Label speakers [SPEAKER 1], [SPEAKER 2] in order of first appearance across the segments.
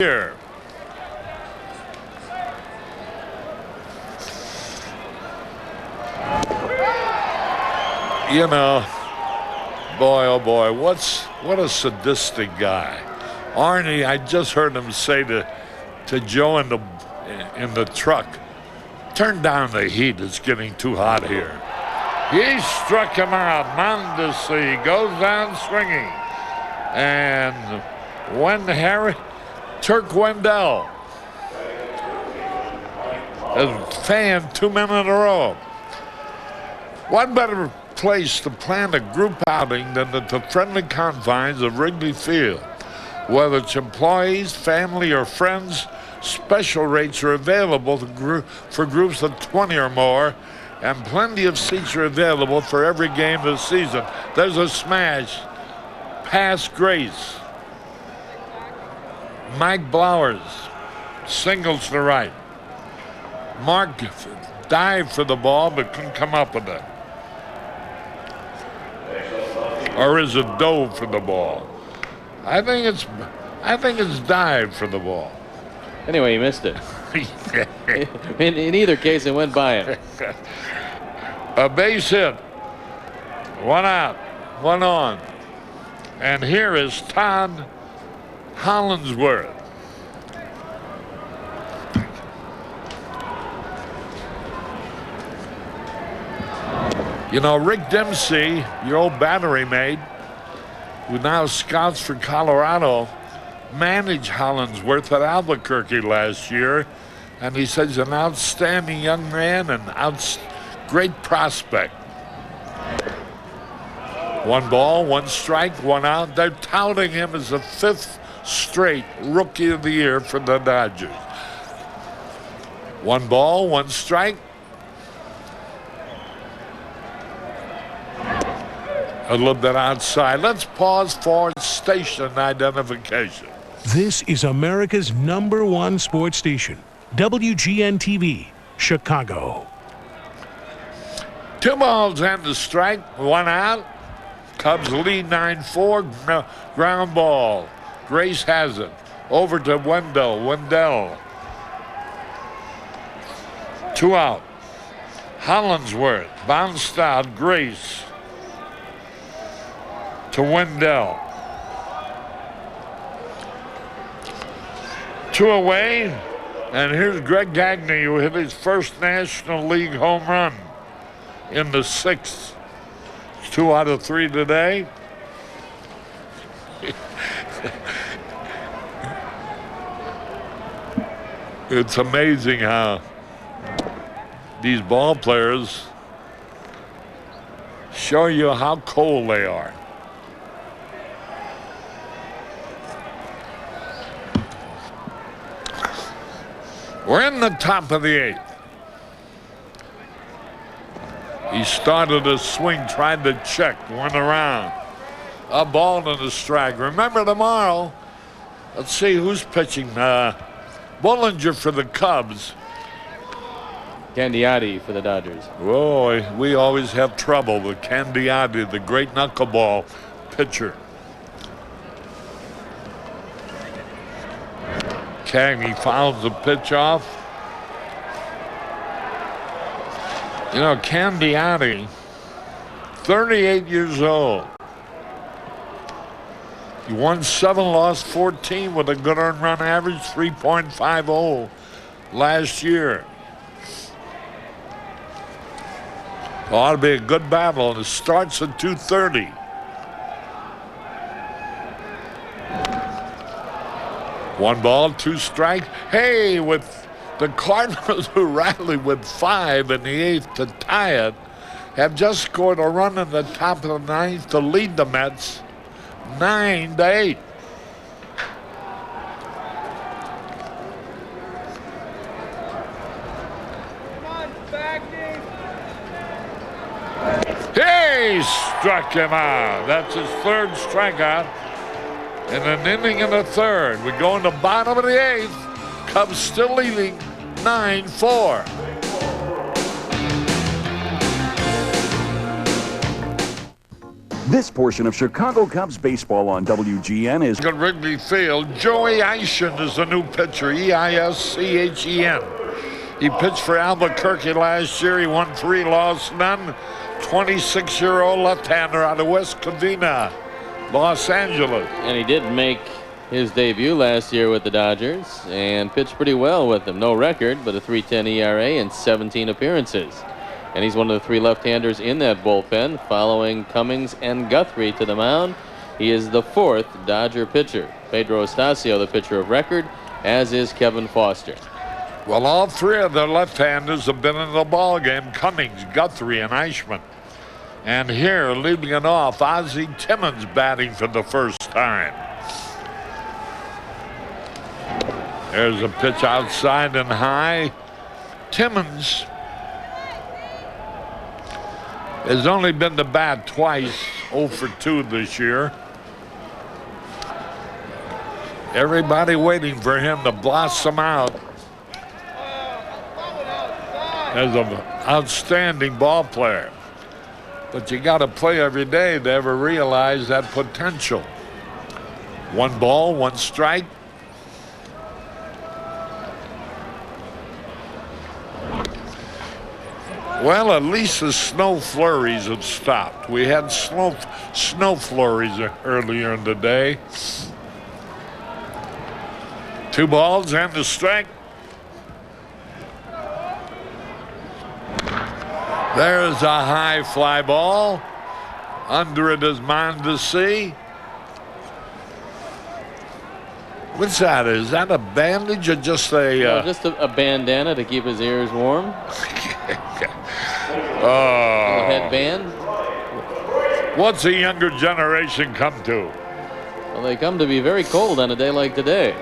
[SPEAKER 1] here. You know, boy, oh boy, what a sadistic guy. Arnie, I just heard him say to Joe in the truck, turn down the heat, it's getting too hot here. He struck him out mountainously, goes down swinging. And Turk Wendell has fanned 2 men in a row. What better place to plan a group outing than the friendly confines of Wrigley Field? Whether it's employees, family, or friends, special rates are available for groups of 20 or more, and plenty of seats are available for every game of the season. There's a smash. Pass Grace. Mike Blowers singles to right. Mark dived for the ball but couldn't come up with it. Or is it dove for the ball? I think it's dived for the ball.
[SPEAKER 2] Anyway, he missed it. in either case, it went by him.
[SPEAKER 1] A base hit. 1 out, 1 on. And here is Todd Hollingsworth. You know, Rick Dempsey, your old battery mate, who now scouts for Colorado, managed Hollingsworth at Albuquerque last year, and he says he's an outstanding young man and great prospect. 1 ball, 1 strike, 1 out. They're touting him as the 5th straight Rookie of the Year for the Dodgers. 1 ball, 1 strike. A little bit outside. Let's pause for station identification.
[SPEAKER 3] This is America's #1 sports station, WGN-TV, Chicago.
[SPEAKER 1] 2 balls and a strike, 1 out. Cubs lead 9-4, ground ball. Grace has it. Over to Wendell. 2 out. Hollingsworth bounced out. Grace to Wendell. 2 away, and here's Greg Gagne, who hit his first National League home run in the 6th. 2 out of 3 today. It's amazing how these ball players show you how cold they are. We're in the top of the 8th. He started a swing, tried to check, went around. A ball and a strike. Remember tomorrow, let's see who's pitching. Bollinger for the Cubs.
[SPEAKER 2] Candiotti for the Dodgers.
[SPEAKER 1] Whoa, we always have trouble with Candiotti, the great knuckleball pitcher. Cagney fouls the pitch off. You know, Candiotti, 38 years old. He won 7, lost 14 with a good earned run average, 3.50 last year. Well, ought to be a good battle, and it starts at 2:30. One ball, 2 strikes. Hey, with the Cardinals, who rallied with 5 in the 8th to tie it, have just scored a run in the top of the 9th to lead the Mets 9-8. He struck him out. That's his 3rd strikeout in an inning and a 3rd. We go in the bottom of the 8th. Cubs still leading 9-4.
[SPEAKER 4] This portion of Chicago Cubs baseball on WGN is...
[SPEAKER 1] At Wrigley Field, Joey Eischen is the new pitcher, E-I-S-C-H-E-N. He pitched for Albuquerque last year. He won 3, lost none. 26-year-old left-hander out of West Covina, Los Angeles.
[SPEAKER 2] And he did make his debut last year with the Dodgers and pitched pretty well with them. No record, but a 3.10 ERA and 17 appearances. And he's one of the 3 left-handers in that bullpen, following Cummings and Guthrie to the mound. He is the 4th Dodger pitcher. Pedro Estacio, the pitcher of record, as is Kevin Foster.
[SPEAKER 1] Well, all 3 of the left-handers have been in the ball game. Cummings, Guthrie, and Eichmann. And here, leading it off, Ozzie Timmons batting for the first time. There's a pitch outside and high. Timmons has only been to bat twice, 0 for 2 this year. Everybody waiting for him to blossom out as an outstanding ball player. But you got to play every day to ever realize that potential. 1 ball, 1 strike. Well, at least the snow flurries have stopped. We had snow flurries earlier in the day. 2 balls and the strike. There's a high fly ball. Under it is Mondesi. What's that? Is that a bandage or just a...
[SPEAKER 2] No, just a bandana to keep his ears warm. A headband.
[SPEAKER 1] What's the younger generation come to?
[SPEAKER 2] Well, they come to be very cold on a day like today.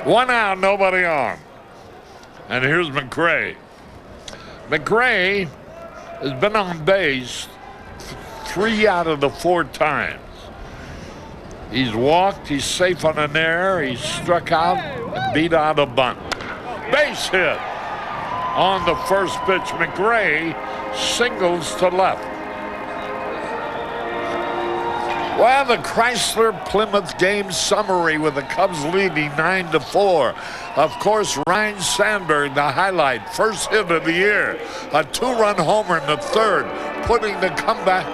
[SPEAKER 1] 1 out, nobody on. And here's McRae. McRae has been on base 3 out of the 4 times. He's walked, he's safe on an error, he's struck out and beat out a bunt. Base hit on the first pitch. McRae singles to left. Well, the Chrysler-Plymouth game summary with the Cubs leading 9-4. Of course, Ryan Sandberg, the highlight, first hit of the year. A 2-run homer in the 3rd, putting the comeback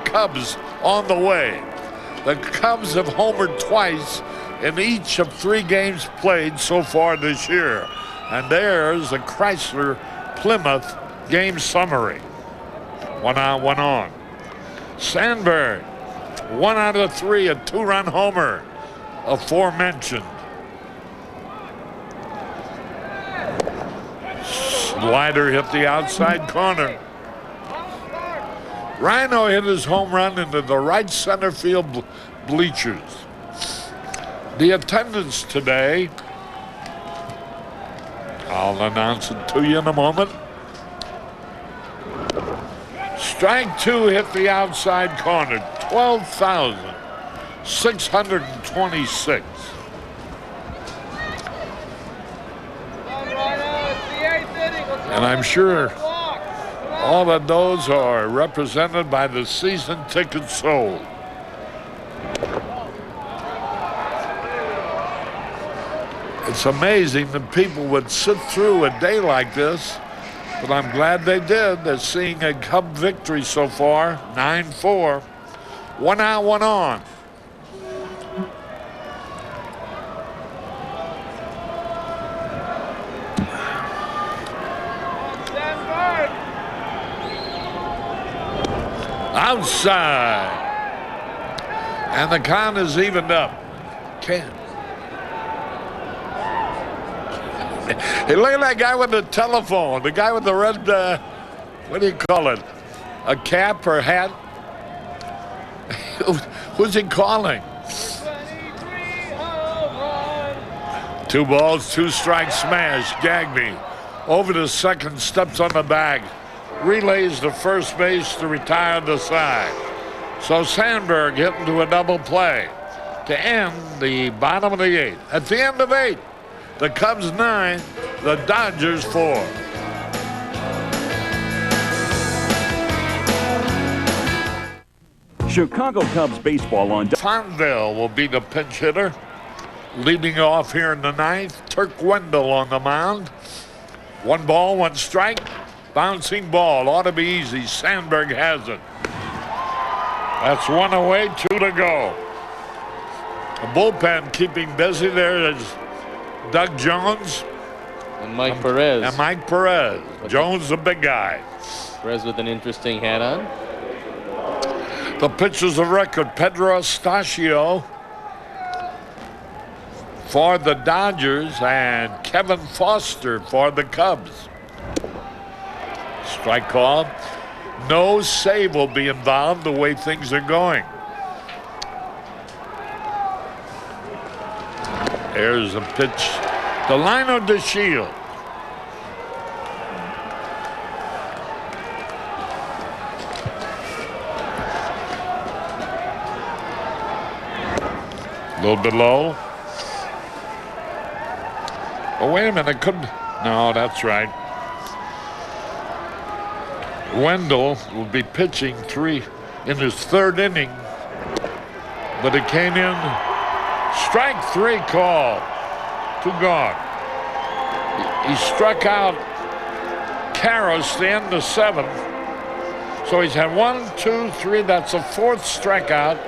[SPEAKER 1] Cubs on the way. The Cubs have homered twice in each of 3 games played so far this year. And there's the Chrysler-Plymouth game summary. 1 out, 1 on. Sandberg, 1 out of 3, a 2-run homer, aforementioned. Slider hit the outside corner. Rhino hit his home run into the right center field bleachers. The attendance today, I'll announce it to you in a moment. Strike 2 hit the outside corner, 12,626. And I'm sure all of those are represented by the season tickets sold. It's amazing that people would sit through a day like this, but I'm glad they did. They're seeing a Cub victory so far, 9-4. 1 out, 1 on. Outside. And the count is evened up. Hey, look at that guy with the telephone. The guy with the red, what do you call it? A cap or hat? Who's he calling? 2 balls, 2 strikes, smash. Gagne over the second, steps on the bag. Relays to first base to retire the side. So Sandberg hit into a double play to end the bottom of the 8th. At the end of 8, the Cubs 9, the Dodgers 4.
[SPEAKER 4] Chicago Cubs baseball on
[SPEAKER 1] Farmville will be the pinch hitter. Leading off here in the ninth, Turk Wendell on the mound. 1 ball, 1 strike. Bouncing ball, ought to be easy. Sandberg has it. That's 1 away, 2 to go. The bullpen keeping busy. There is Doug Jones.
[SPEAKER 2] And Mike Perez.
[SPEAKER 1] And Mike Perez. Jones, the big guy.
[SPEAKER 2] Perez with an interesting hat on.
[SPEAKER 1] The pitchers of record, Pedro Estachio for the Dodgers and Kevin Foster for the Cubs. Strike call. No save will be involved the way things are going. There's a pitch. The liner to Shield. A little bit low. Oh, wait a minute. No, that's right. Wendell will be pitching in his 3rd inning, but it came in strike 3 call. 2 gone. He struck out Karras to end the 7th. So he's had 1, 2, 3. That's the 4th strikeout.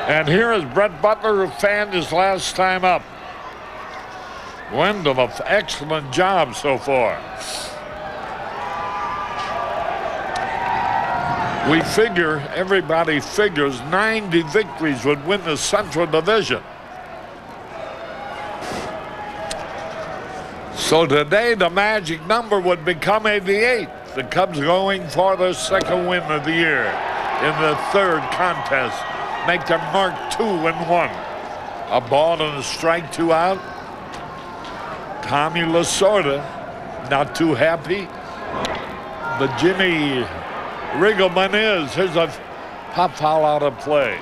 [SPEAKER 1] And here is Brett Butler, who fanned his last time up. Wendell, an excellent job so far. Everybody figures 90 victories would win the Central Division. So today the magic number would become 88. The Cubs going for their 2nd win of the year in the 3rd contest. Make their mark 2-1. A ball and a strike, 2 out. Tommy Lasorda not too happy. But Jimmy Riggleman is. Here's a pop foul out of play.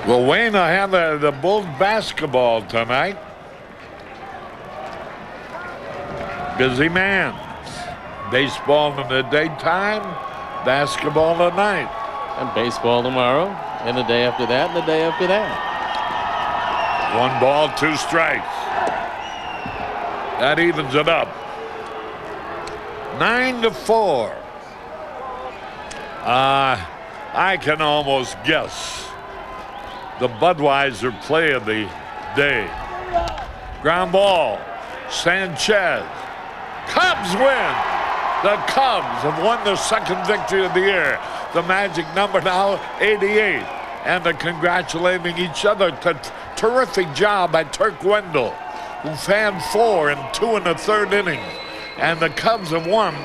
[SPEAKER 1] Well, Wayne, I have the Bulls basketball tonight. Busy man. Baseball in the daytime, basketball at night.
[SPEAKER 2] And baseball tomorrow, and the day after that, and the day after that.
[SPEAKER 1] 1 ball, 2 strikes. That evens it up. 9-4. I can almost guess the Budweiser play of the day. Ground ball, Sanchez. Cubs win. The Cubs have won their 2nd victory of the year. The magic number now 88. And they're congratulating each other. Terrific job by Turk Wendell, who fanned 4 and 2 in the 3rd inning. And the Cubs have won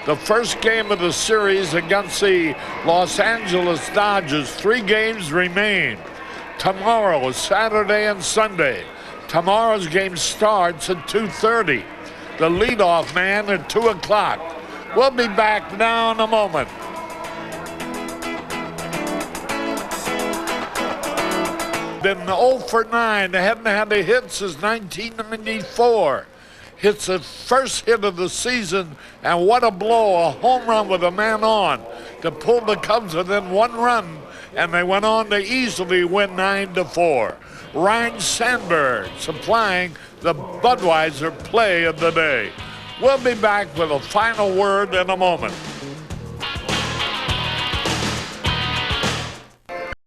[SPEAKER 1] the first game of the series against the Los Angeles Dodgers. 3 games remain. Tomorrow, Saturday and Sunday. Tomorrow's game starts at 2:30. The leadoff man at 2 o'clock. We'll be back now in a moment. Been 0 for 9. They haven't had a hit since 1994. Hits the first hit of the season, and what a blow, a home run with a man on to pull the Cubs within 1 run, and they went on to easily win 9-4. Ryan Sandberg supplying the Budweiser play of the day. We'll be back with a final word in a moment.